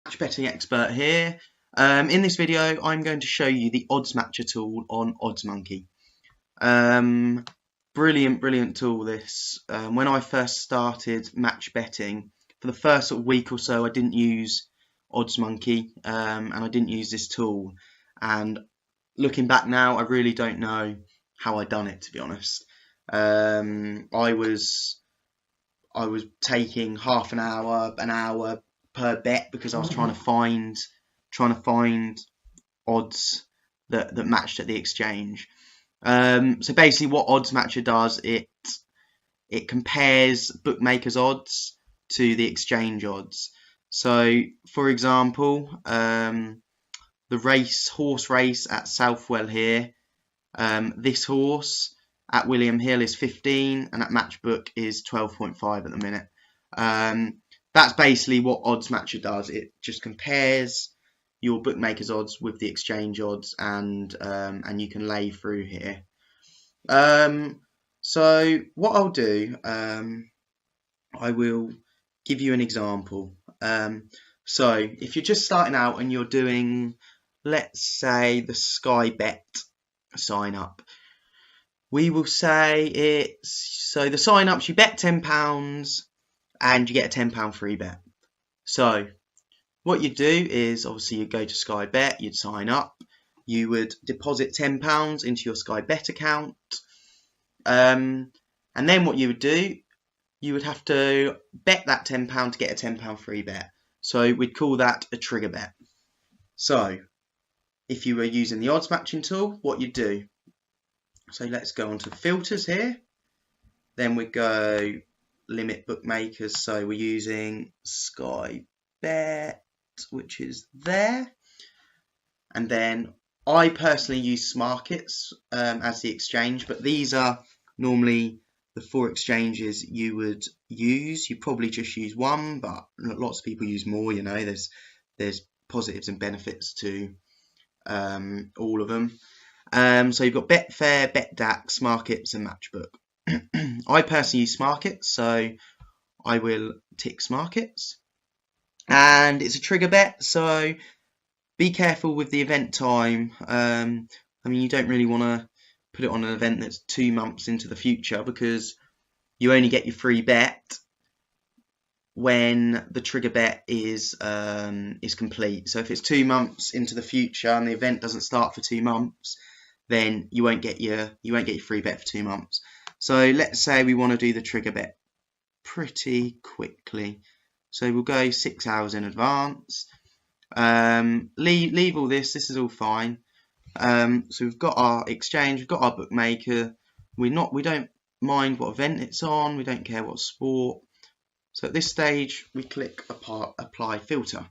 Match betting expert here. In this video, I'm going to show you the OddsMatcher tool on OddsMonkey. Brilliant tool this. When I first started match betting, for the first sort of week or so, I didn't use OddsMonkey and I didn't use this tool. And looking back now, I really don't know how I done it, to be honest. I was taking half an hour per bet because I was trying to find odds that matched at the exchange. So basically, what OddsMatcher does, it compares bookmakers' odds to the exchange odds. So, for example, the horse race at Southwell here, this horse at William Hill is 15 and at Matchbook is 12.5 at the minute. That's basically what OddsMatcher does. It just compares your bookmaker's odds with the exchange odds, and you can lay through here. So what I'll do, I will give you an example. So if you're just starting out and you're doing, let's say, the Sky Bet sign up, we will say so the sign ups, you bet £10 and you get a £10 free bet. So what you do is, obviously, you go to Sky Bet, you'd sign up, you would deposit £10 into your Sky Bet account, and then what you would do, you would have to bet that £10 to get a £10 free bet. So we'd call that a trigger bet. So if you were using the odds matching tool, what you do, so let's go on to filters here, then we go limit bookmakers, so we're using Sky Bet, which is there, and then I personally use Smarkets as the exchange, but these are normally the 4 exchanges you would use. You probably just use one, but lots of people use more. You know, there's positives and benefits to all of them. So you've got Betfair, BetDAX, Smarkets, and Matchbook. I personally use Smarkets, so I will tick Smarkets. And it's a trigger bet, so be careful with the event time. I mean, you don't really want to put it on an event that's 2 months into the future, because you only get your free bet when the trigger bet is complete. So if it's 2 months into the future and the event doesn't start for 2 months, then you won't get your free bet for 2 months. So let's say we want to do the trigger bet pretty quickly. So we'll go 6 hours in advance. Leave all this. This is all fine. So we've got our exchange, we've got our bookmaker. We don't mind what event it's on. We don't care what sport. So at this stage, we click apply filter.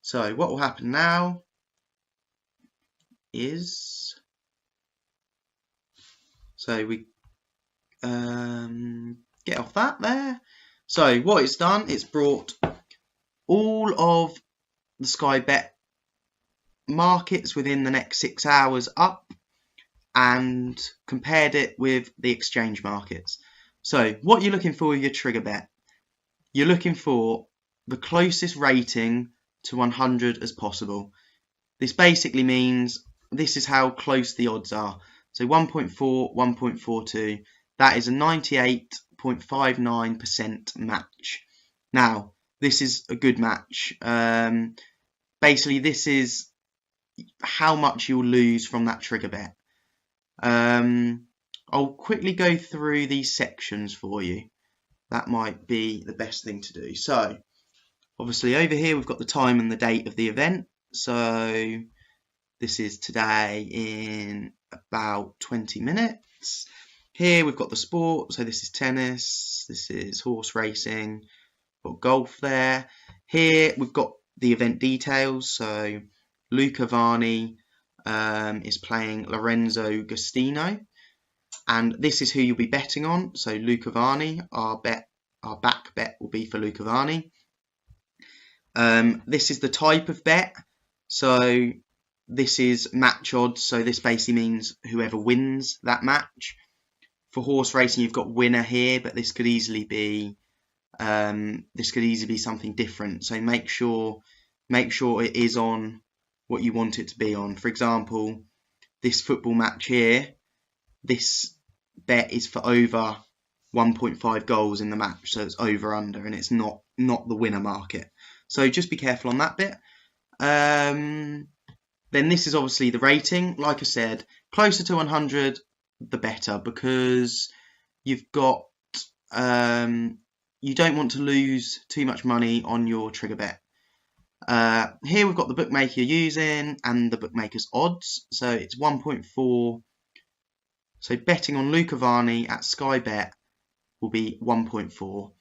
So what will happen now is, so we get off that there. So what it's done, it's brought all of the Sky Bet markets within the next 6 hours up and compared it with the exchange markets. So what you're looking for with your trigger bet, you're looking for the closest rating to 100 as possible. This basically means this is how close the odds are. So 1.4, 1.42, that is a 98.59% match. Now, this is a good match. Basically, this is how much you'll lose from that trigger bet. I'll quickly go through these sections for you. That might be the best thing to do. So, obviously over here we've got the time and the date of the event. So, this is today in about 20 minutes. Here we've got the sport. So this is tennis, this is horse racing, got golf there. Here we've got the event details. So Luca Varni is playing Lorenzo Gustino, and this is who you'll be betting on. So Luca Varni, our back bet will be for Luca Varni. This is the type of bet. So this is match odds. So this basically means whoever wins that match. For horse racing, you've got winner here, but this could easily be this could easily be something different. So make sure it is on what you want it to be on. For example, this football match here, this bet is for over 1.5 goals in the match, so it's over under, and it's not the winner market. So just be careful on that bit. Then this is obviously the rating. Like I said, closer to 100 the better, because you've got you don't want to lose too much money on your trigger bet. Here we've got the bookmaker you're using and the bookmaker's odds. So it's 1.4. So betting on Luca Varney at Sky Bet will be 1.4.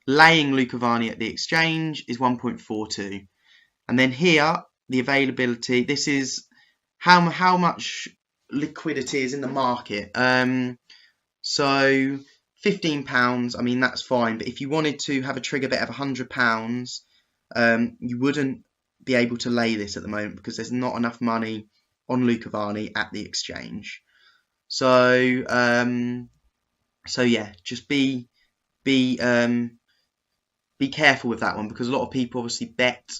Laying Luca Varney at the exchange is 1.42. And then here, the availability, this is how much liquidity is in the market. So £15, I mean, that's fine. But if you wanted to have a trigger bet of £100, you wouldn't be able to lay this at the moment because there's not enough money on Luca Varney at the exchange. So yeah, just be careful with that one, because a lot of people obviously bet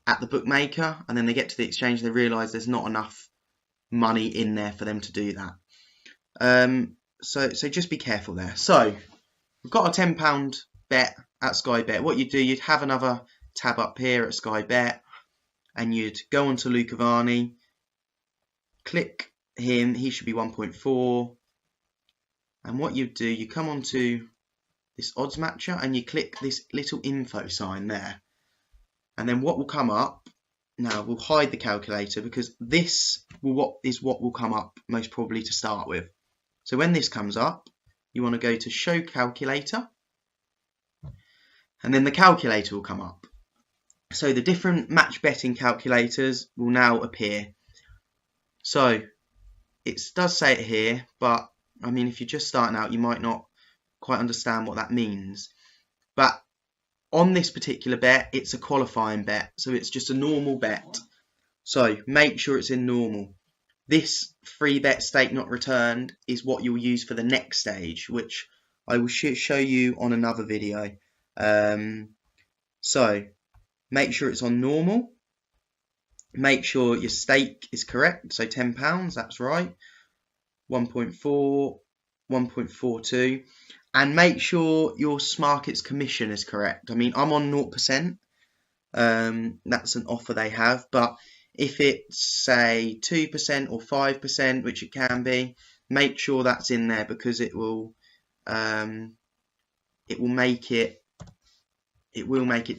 at the bookmaker and then they get to the exchange and they realise there's not enough money in there for them to do that. So just be careful there. So we've got a £10 bet at Sky Bet. What you do, you'd have another tab up here at Sky Bet and you'd go onto Luca Varney, click him, he should be 1.4, and what you do, you come onto this OddsMatcher and you click this little info sign there, and then what will come up, now we'll hide the calculator because this is what will come up most probably to start with. So when this comes up, you want to go to show calculator, and then the calculator will come up. So the different match betting calculators will now appear. So it does say it here, but I mean, if you're just starting out, you might not quite understand what that means. But on this particular bet, it's a qualifying bet, so it's just a normal bet. So make sure it's in normal. This free bet stake not returned is what you'll use for the next stage, which I will show you on another video. So make sure it's on normal. Make sure your stake is correct, so £10, that's right, 1.4, 1.42, and make sure your Smarkets commission is correct. I mean, I'm on 0%, that's an offer they have, but if it's, say, 2% or 5%, which it can be, make sure that's in there, because it will make it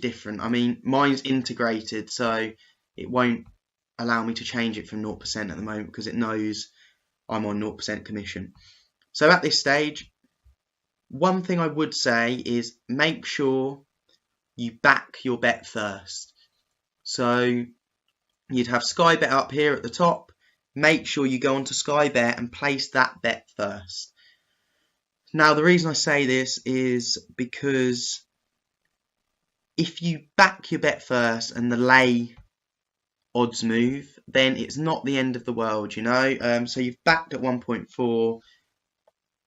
different. I mean, mine's integrated, so it won't allow me to change it from 0% at the moment because it knows I'm on 0% commission. So at this stage, one thing I would say is make sure you back your bet first. So you'd have Sky Bet up here at the top. Make sure you go onto Sky Bet and place that bet first. Now, the reason I say this is because if you back your bet first and the lay odds move, then it's not the end of the world, you know. So you've backed at 1.4,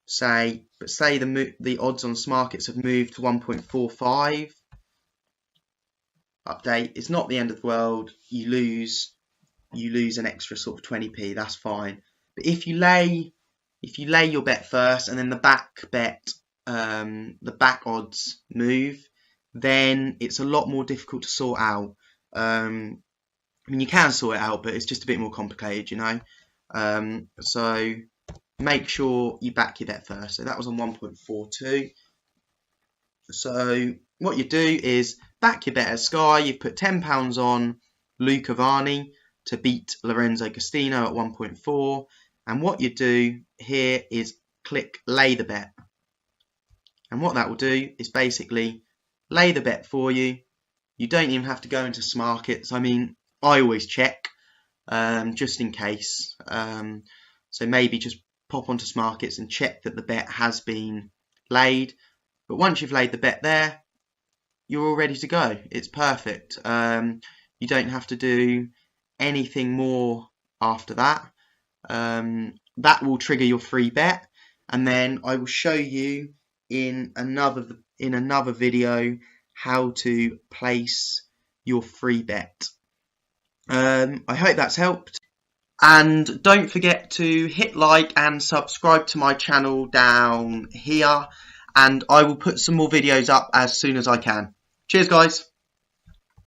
say, but say the odds on Smarkets have moved to 1.45. Update. It's not the end of the world. You lose an extra sort of 20p. That's fine. But if you lay your bet first and then the back bet, the back odds move, then it's a lot more difficult to sort out. I mean, you can sort it out, but it's just a bit more complicated, you know. So make sure you back your bet first. So that was on 1.42. So what you do is back your bet at Sky. You've put £10 on Luca Varney to beat Lorenzo Castino at 1.4. And what you do here is click lay the bet. And what that will do is basically lay the bet for you. You don't even have to go into Smarkets. I mean, I always check just in case. So maybe just pop onto Smarkets and check that the bet has been laid. But once you've laid the bet there, you're all ready to go. It's perfect. You don't have to do anything more after that. That will trigger your free bet, and then I will show you in another video how to place your free bet. I hope that's helped. And don't forget to hit like and subscribe to my channel down here. And I will put some more videos up as soon as I can. Cheers, guys.